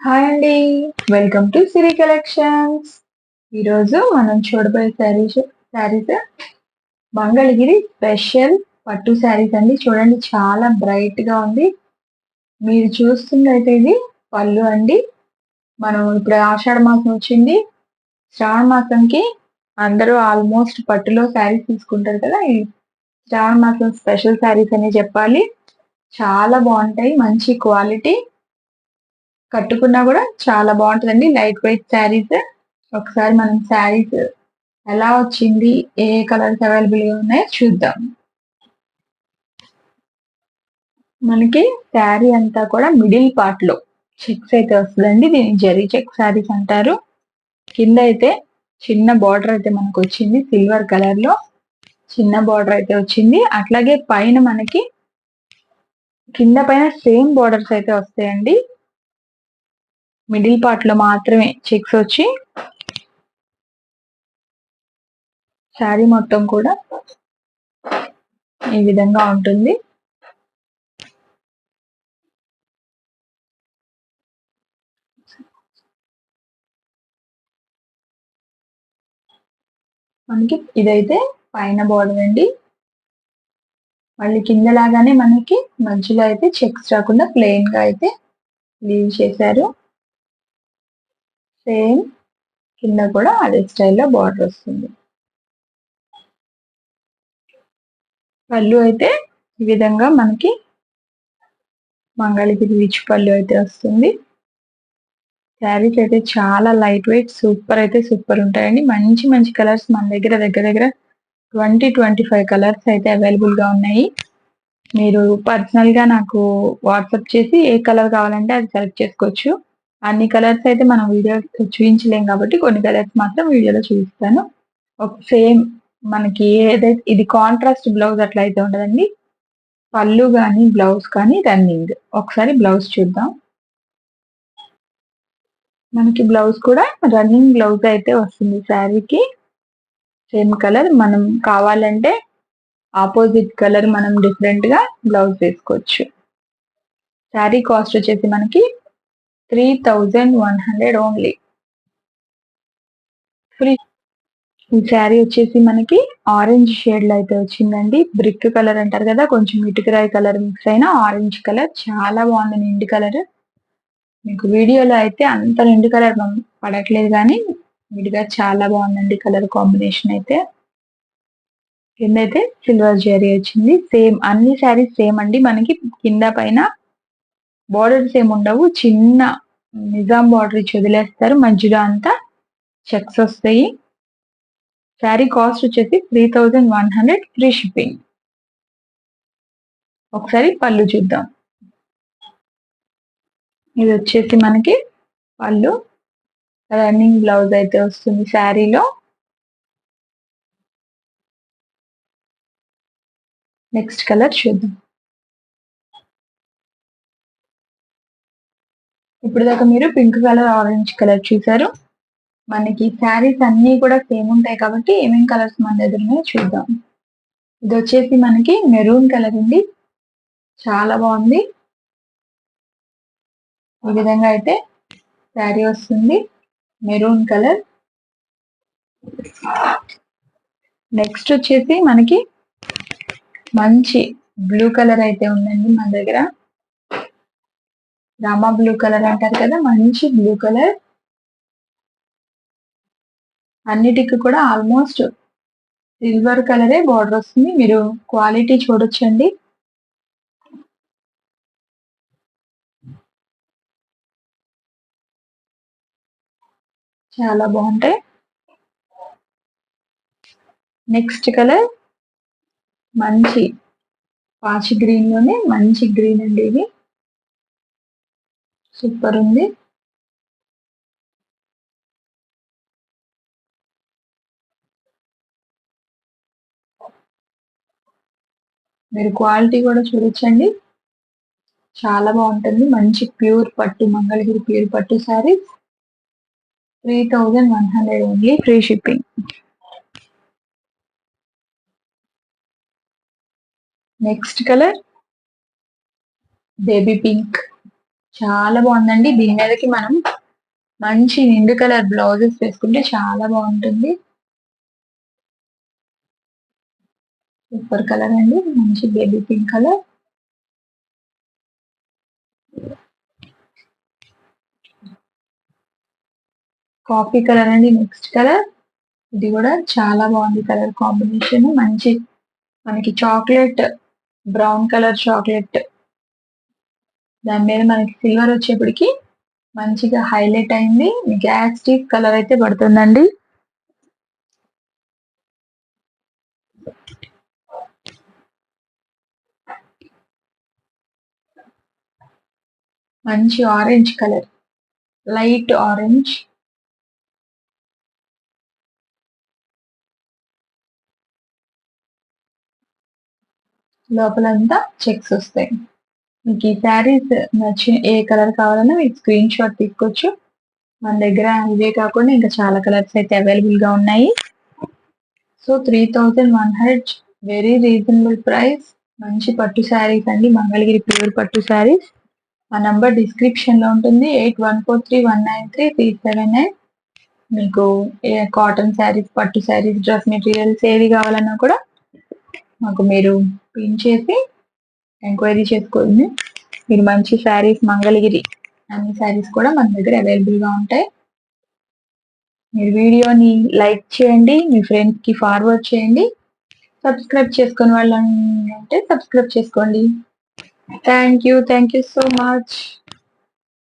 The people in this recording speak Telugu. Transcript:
హాయ్ అండి. Welcome to Siri collections. ఈరోజు మనం చూడబోయే శారీస్ మంగళగిరి స్పెషల్ పట్టు శారీస్ అండి. చూడండి చాలా బ్రైట్ గా ఉంది. మీరు చూస్తున్నైతే ఇది పళ్ళు అండి. మనం ఇప్పుడు ఆషాఢ మాసం వచ్చింది. శ్రావణ మాసంకి అందరూ ఆల్మోస్ట్ పట్టులో శారీస్ తీసుకుంటారు కదా. ఈ శ్రావణ మాసం స్పెషల్ శారీస్ అని చెప్పాలి. చాలా బాగుంటాయి. మంచి క్వాలిటీ, కట్టుకున్నా కూడా చాలా బాగుంటుందండి. Light weight saris. ఒకసారి మనం శారీస్ ఎలా వచ్చింది, ఏ కలర్స్ అవైలబుల్ గా ఉన్నాయో చూద్దాం. మనకి శారీ అంతా కూడా మిడిల్ పార్ట్ లో చెక్స్ అయితే వస్తుందండి. దీన్ని జరీ చెక్ శారీస్ అంటారు. కింద అయితే చిన్న బార్డర్ అయితే మనకు వచ్చింది. సిల్వర్ కలర్ లో చిన్న బార్డర్ అయితే వచ్చింది. అట్లాగే పైన మనకి కింద పైన సేమ్ బార్డర్స్ అయితే వస్తాయండి. మిడిల్ పార్ట్ లో మాత్రమే చెక్స్ వచ్చి శారీ మొత్తం కూడా ఈ విధంగా ఉంటుంది. మనకి ఇదైతే పైన బార్డర్ అండి. మళ్ళీ కింద లాగానే మనకి మధ్యలో అయితే చెక్స్ రాకుండా ప్లెయిన్ గా అయితే లీవ్ చేశారు. సేమ్ కింద కూడా అదే స్టైల్లో బార్డర్ వస్తుంది. పళ్ళు అయితే ఈ విధంగా మనకి మంగళగిరి రిచ్ పళ్ళు అయితే వస్తుంది. శారీస్ అయితే చాలా లైట్ వెయిట్, సూపర్ అయితే సూపర్ ఉంటాయండి. మంచి మంచి కలర్స్ మన దగ్గర దగ్గర 20-25 కలర్స్ అయితే అవైలబుల్ గా ఉన్నాయి. మీరు పర్సనల్ గా నాకు వాట్సాప్ చేసి ఏ కలర్ కావాలంటే అది సెలెక్ట్ చేసుకోవచ్చు. అన్ని కలర్స్ అయితే మనం వీడియో చూపించలేం కాబట్టి కొన్ని కలర్స్ మాత్రం వీడియోలో చూపిస్తాను. ఒక సేమ్ మనకి ఏదైతే ఇది కాంట్రాస్ట్ బ్లౌజ్ అట్లా అయితే ఉండదండి. పళ్ళు కానీ బ్లౌజ్ కానీ రన్నింగ్. ఒకసారి బ్లౌజ్ చూద్దాం. మనకి బ్లౌజ్ కూడా రన్నింగ్ బ్లౌజ్ అయితే వస్తుంది శారీకి. Same colour. మనం కావాలంటే ఆపోజిట్ కలర్ మనం డిఫరెంట్ గా బ్లౌజ్ వేసుకోవచ్చు. శారీ కాస్ట్ వచ్చేసి మనకి 3100 ఓన్లీ. ఫ్రీ. ఈ శారీ వచ్చేసి మనకి ఆరెంజ్ షేడ్ లో అయితే వచ్చిందండి. బ్రిక్ కలర్ అంటారు కదా, కొంచెం ఇటుకరాయి కలర్ మిక్స్ అయిన ఆరెంజ్ కలర్. చాలా బాగుంది నిండు కలర్. మీకు వీడియోలో అయితే అంత నిండు కలర్ పడట్లేదు కానీ విడిగా చాలా బాగుందండి కలర్ కాంబినేషన్ అయితే. కింద అయితే సిల్వర్ జరీ వచ్చింది. సేమ్ అన్ని శారీస్ సేమ్ అండి. మనకి కింద పైన బోర్డర్స్ ఏమి ఉండవు. చిన్న నిజాం బార్డర్ ఇచ్చి వదిలేస్తారు. మధ్యలో అంతా చెక్స్ వస్తాయి. శారీ కాస్ట్ వచ్చేసి 3100 ఫ్రీ షిప్పింగ్. ఒకసారి పళ్ళు చూద్దాం. ఇది వచ్చేసి మనకి పళ్ళు. రన్నింగ్ బ్లౌజ్ అయితే వస్తుంది శారీలో. నెక్స్ట్ కలర్ చూద్దాం. ఇప్పుడు దాకా మీరు పింక్ కలర్, ఆరెంజ్ కలర్ చూసారు. మనకి శారీస్ అన్ని కూడా సేమ్ ఉంటాయి కాబట్టి ఏమేం కలర్స్ మన దగ్గర ఉన్నాయో చూద్దాం. ఇది వచ్చేసి మనకి మెరూన్ కలర్ అండి. చాలా బాగుంది. ఈ విధంగా అయితే శారీ వస్తుంది. Maroon colour. నెక్స్ట్ వచ్చేసి మనకి మంచి బ్లూ కలర్ అయితే ఉందండి మన దగ్గర. రామా బ్లూ కలర్ అంటారు కదా, మంచి బ్లూ కలర్. అన్నిటికి కూడా ఆల్మోస్ట్ సిల్వర్ కలరే బార్డర్ వస్తుంది. మీరు క్వాలిటీ చూడొచ్చండి. చాలా బాగుంటాయి. నెక్స్ట్ కలర్ మంచి పాచి గ్రీన్ లోనే మంచి గ్రీన్ అండి. ఇది సూపర్ ఉంది. మీరు క్వాలిటీ కూడా చూడొచ్చండి. చాలా బాగుంటుంది. మంచి ప్యూర్ పట్టు, మంగళగిరి ప్యూర్ పట్టు sari. 3100 only free shipping. Next colour baby pink. చాలా బాగుందండి. దీని మీదకి మనం మంచి నిండు కలర్ బ్లౌజెస్ వేసుకుంటే చాలా బాగుంటుంది. సూపర్ కలర్ అండి, మంచి baby pink colour. Coffee colour అండి నెక్స్ట్ కలర్. ఇది కూడా చాలా బాగుంది కలర్ కాంబినేషన్. మంచి మనకి చాక్లెట్ బ్రౌన్ కలర్ చాక్లెట్, దాని మీద మనకి సిల్వర్ వచ్చేప్పటికి మంచిగా హైలైట్ అయింది. గ్యాస్ స్టిక్ కలర్ అయితే పడుతుందండి. మంచి ఆరెంజ్ కలర్, లైట్ ఆరెంజ్. లోపలంతా చెక్స్ వస్తాయి. మీకు ఈ శారీస్ నచ్చిన ఏ కలర్ కావాలన్నా మీకు స్క్రీన్ షాట్ తీసుకోవచ్చు. మన దగ్గర ఇవే కాకుండా ఇంకా చాలా కలర్స్ అయితే అవైలబుల్ గా ఉన్నాయి. So 3100, very reasonable price. మంచి పట్టు శారీస్ అండి, మంగళగిరి ప్యూర్ పట్టు శారీస్. ఆ నంబర్ డిస్క్రిప్షన్ లో ఉంటుంది, 8143193379. మీకు కాటన్ శారీస్, పట్టు శారీస్, డ్రెస్ మెటీరియల్స్ ఏవి కావాలన్నా కూడా మాకు మీరు పిన్ చేసి ఎంక్వైరీ చేసుకోండి. మీరు మంచి శారీస్, మంగళగిరి అన్ని శారీస్ కూడా మన దగ్గర అవైలబుల్ గా ఉంటాయి. మీరు వీడియోని లైక్ చేయండి, మీ ఫ్రెండ్స్ కి ఫార్వర్డ్ చేయండి. సబ్స్క్రైబ్ చేసుకుని వాళ్ళని ఉంటే సబ్స్క్రైబ్ చేసుకోండి. Thank you so much.